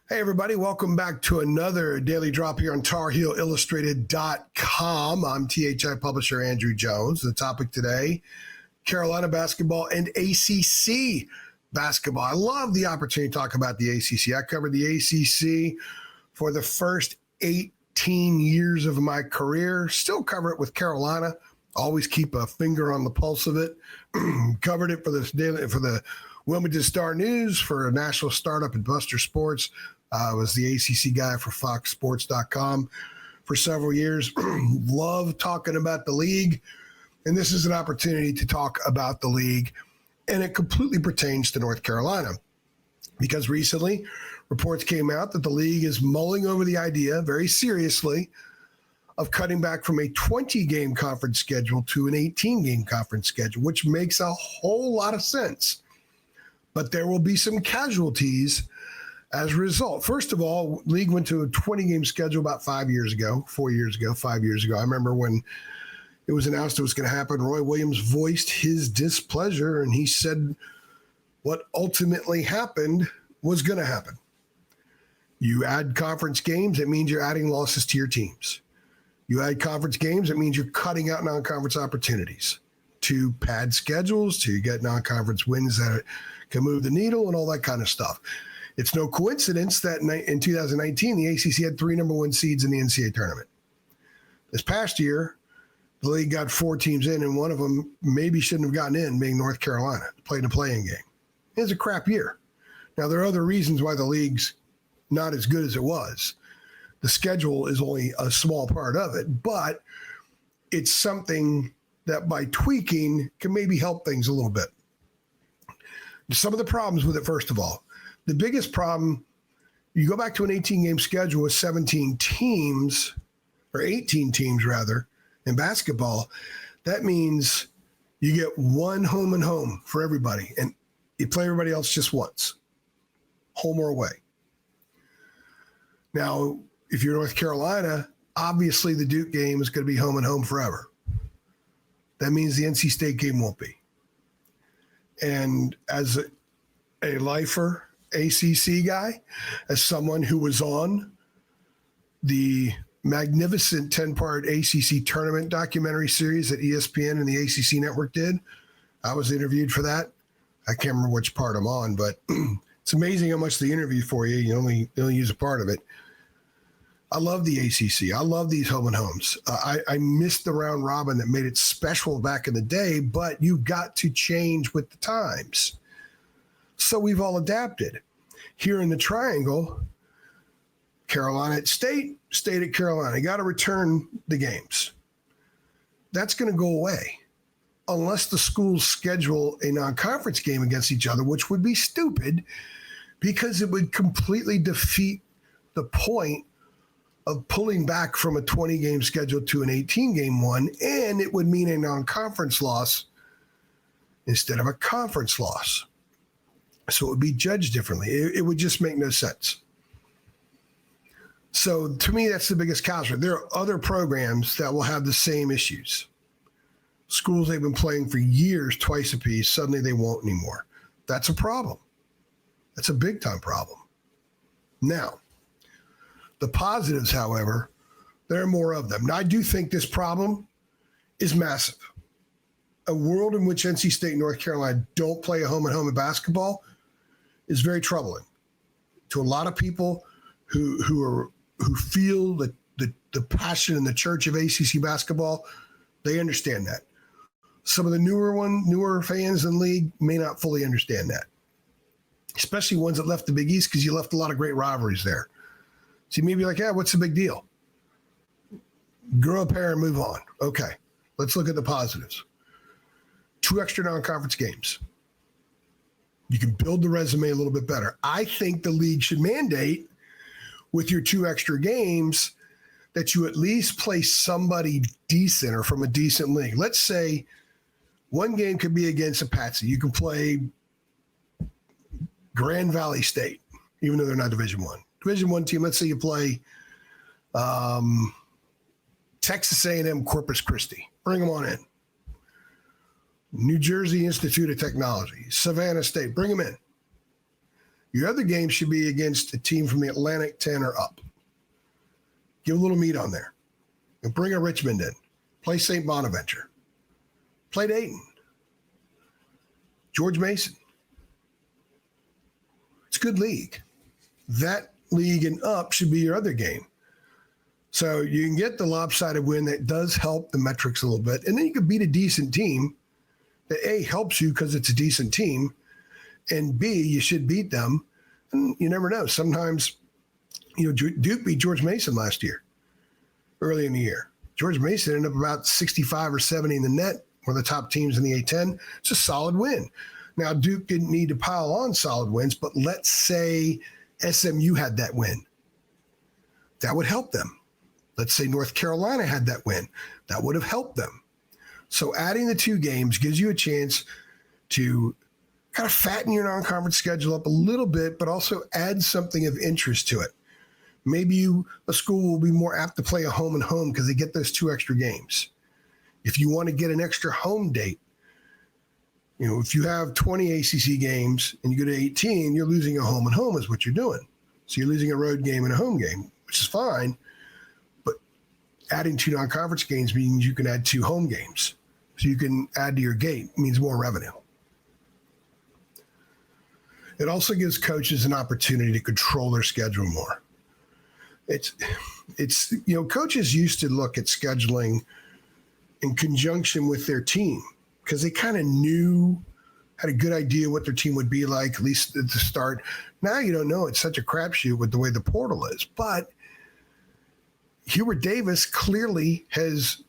Hey, everybody. Welcome back to another daily drop here on TarHeelIllustrated.com. I'm THI publisher Andrew Jones. The topic today, Carolina basketball and ACC basketball. I love the opportunity to talk about the ACC. I covered the ACC for the first 18 years of my career. Still cover it with Carolina. Always keep a finger on the pulse of it. Covered it for the Wilmington Star News, for a national startup at Buster Sports. I was the ACC guy for FoxSports.com for several years. Love talking about the league. And this is an opportunity to talk about the league. And it completely pertains to North Carolina. Because recently, reports came out that the league is mulling over the idea very seriously of cutting back from a 20-game conference schedule to an 18-game conference schedule, which makes a whole lot of sense. But there will be some casualties as a result. First of all, league went to a 20-game schedule about 5 years ago. I remember when it was announced it was going to happen, Roy Williams voiced his displeasure, and he said what ultimately happened was going to happen. You add conference games, it means you're adding losses to your teams. You add conference games, it means you're cutting out non-conference opportunities to pad schedules, to get non-conference wins that can move the needle and all that kind of stuff. It's no coincidence that in 2019, the ACC had 3 number 1 seeds in the NCAA tournament. This past year, the league got 4 teams in, and one of them maybe shouldn't have gotten in, being North Carolina, played a play-in game. It was a crap year. Now, there are other reasons why the league's not as good as it was. The schedule is only a small part of it, but it's something that by tweaking can maybe help things a little bit. Some of the problems with it, first of all, the biggest problem, you go back to an 18-game schedule with 17 teams, or 18 teams rather, in basketball. That means you get one home and home for everybody, and you play everybody else just once, home or away. Now, if you're North Carolina, obviously the Duke game is going to be home and home forever. That means the NC State game won't be. And as a lifer, ACC guy, as someone who was on the magnificent 10-part ACC tournament documentary series that ESPN and the ACC network did, I was interviewed for that. I can't remember which part I'm on, but it's amazing how much they interview for you. You only use a part of it. I love the ACC. I love these home and homes. I missed the round robin that made it special back in the day, but you got to change with the times. So we've all adapted. Here in the Triangle, Carolina at State, State at Carolina. You got to return the games. That's going to go away unless the schools schedule a non-conference game against each other, which would be stupid because it would completely defeat the point of pulling back from a 20-game schedule to an 18-game one, and it would mean a non-conference loss instead of a conference loss. So it would be judged differently. It would just make no sense. So to me, that's the biggest casualty. There are other programs that will have the same issues. Schools they've been playing for years, twice a piece, suddenly they won't anymore. That's a problem. That's a big-time problem. Now, the positives, however, there are more of them. Now, I do think this problem is massive. A world in which NC State and North Carolina don't play a home-and-home in basketball is very troubling to a lot of people who feel the passion and the church of ACC basketball. They understand that. Some of the newer fans in the league may not fully understand that, especially ones that left the Big East, because you left a lot of great rivalries there. So you may be like, yeah, what's the big deal? Grow a pair and move on. Okay, let's look at the positives. 2 extra non-conference games. You can build the resume a little bit better. I think the league should mandate with your 2 extra games that you at least play somebody decent or from a decent league. Let's say one game could be against a patsy. You can play Grand Valley State, even though they're not Division I. Division I team, let's say you play Texas A&M Corpus Christi. Bring them on in. New Jersey Institute of Technology, Savannah State, bring them in. Your other game should be against a team from the Atlantic 10 or up. Give a little meat on there. And bring a Richmond in. Play St. Bonaventure. Play Dayton. George Mason. It's a good league. That league and up should be your other game. So you can get the lopsided win that does help the metrics a little bit. And then you can beat a decent team that A, helps you because it's a decent team, and B, you should beat them. And you never know. Sometimes, Duke beat George Mason last year, early in the year. George Mason ended up about 65 or 70 in the net, one of the top teams in the A10. It's a solid win. Now, Duke didn't need to pile on solid wins, but let's say SMU had that win. That would help them. Let's say North Carolina had that win. That would have helped them. So adding the two games gives you a chance to kind of fatten your non-conference schedule up a little bit, but also add something of interest to it. Maybe a school will be more apt to play a home and home because they get those two extra games. If you want to get an extra home date, if you have 20 ACC games and you go to 18, you're losing a home and home is what you're doing. So you're losing a road game and a home game, which is fine. But adding two non-conference games means you can add two home games. So you can add to your gate. It means more revenue. It also gives coaches an opportunity to control their schedule more. It's coaches used to look at scheduling in conjunction with their team because they kind of had a good idea what their team would be like, at least at the start. Now you don't know. It's such a crapshoot with the way the portal is. But Hubert Davis clearly has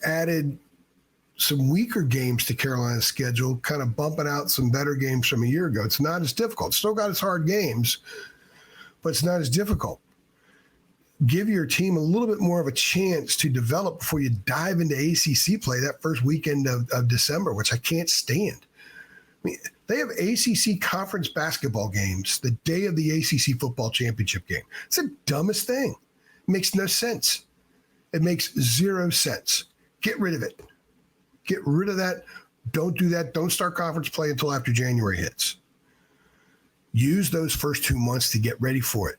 added some weaker games to Carolina's schedule, kind of bumping out some better games from a year ago. It's not as difficult. Still got its hard games, but it's not as difficult. Give your team a little bit more of a chance to develop before you dive into ACC play that first weekend of December, which I can't stand. I mean, they have ACC conference basketball games the day of the ACC football championship game. It's the dumbest thing. It makes no sense. It makes zero sense. Get rid of it. Get rid of that. Don't do that. Don't start conference play until after January hits. Use those first 2 months to get ready for it,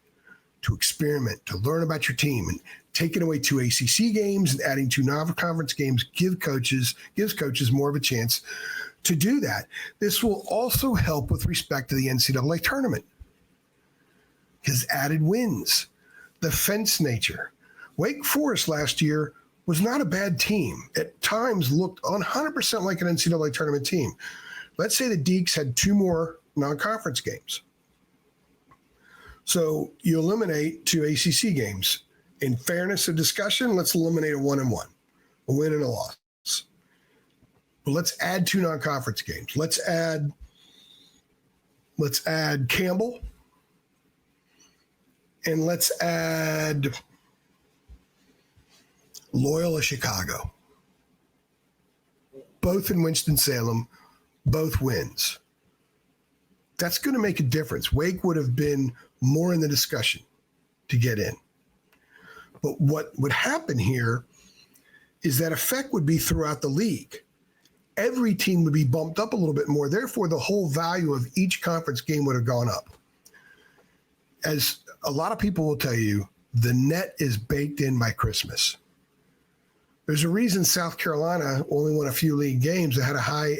to experiment, to learn about your team, and taking away two ACC games and adding two non-conference games gives coaches more of a chance to do that. This will also help with respect to the NCAA tournament. His added wins, the fence nature. Wake Forest last year was not a bad team. At times looked 100% like an NCAA tournament team. Let's say the Deacs had two more non-conference games. So you eliminate two ACC games. In fairness of discussion, let's eliminate a 1-1, a win and a loss. But let's add two non-conference games. Let's add Campbell, and let's add Loyola Chicago. Both in Winston-Salem, both wins. That's going to make a difference. Wake would have been more in the discussion to get in. But what would happen here is that effect would be throughout the league. Every team would be bumped up a little bit more. Therefore, the whole value of each conference game would have gone up. As a lot of people will tell you, the net is baked in by Christmas. There's a reason South Carolina only won a few league games that had a high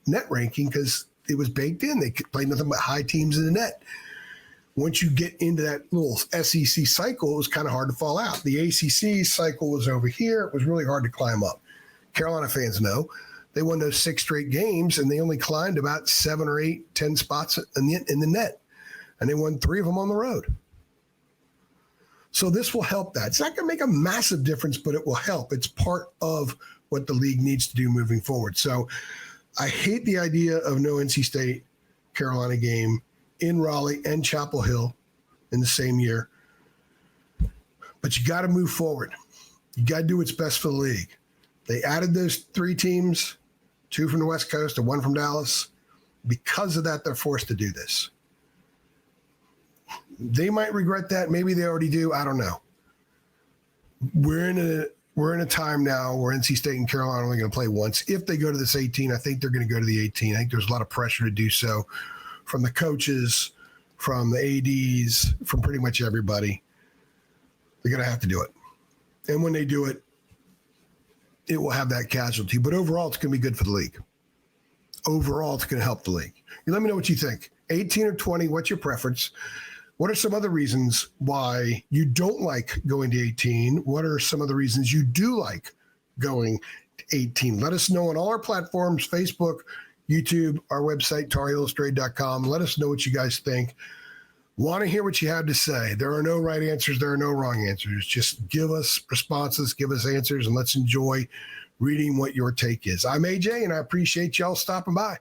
net ranking because it was baked in. They played nothing but high teams in the net. Once you get into that little SEC cycle, it was kind of hard to fall out. The ACC cycle was over here. It was really hard to climb up. Carolina fans know. They won those 6 straight games, and they only climbed about 7 or 8, 10 spots in the net. And they won 3 of them on the road. So this will help that. It's not going to make a massive difference, but it will help. It's part of what the league needs to do moving forward. So I hate the idea of no NC State Carolina game in Raleigh and Chapel Hill in the same year. But you got to move forward. You got to do what's best for the league. They added those 3 teams, 2 from the West Coast and 1 from Dallas. Because of that, they're forced to do this. They might regret that. Maybe they already do. I don't know. We're in a time now where NC State and Carolina are only going to play once. If they go to this 18, I think they're going to go to the 18. I think there's a lot of pressure to do so from the coaches, from the ADs, from pretty much everybody. They're going to have to do it. And when they do it, it will have that casualty. But overall, it's going to be good for the league. Overall, it's going to help the league. You let me know what you think. 18 or 20, what's your preference? What are some other reasons why you don't like going to 18? What are some of the reasons you do like going to 18? Let us know on all our platforms, Facebook, YouTube, our website, tarillustrated.com. Let us know what you guys think. Want to hear what you have to say. There are no right answers. There are no wrong answers. Just give us responses, give us answers, and let's enjoy reading what your take is. I'm AJ, and I appreciate y'all stopping by.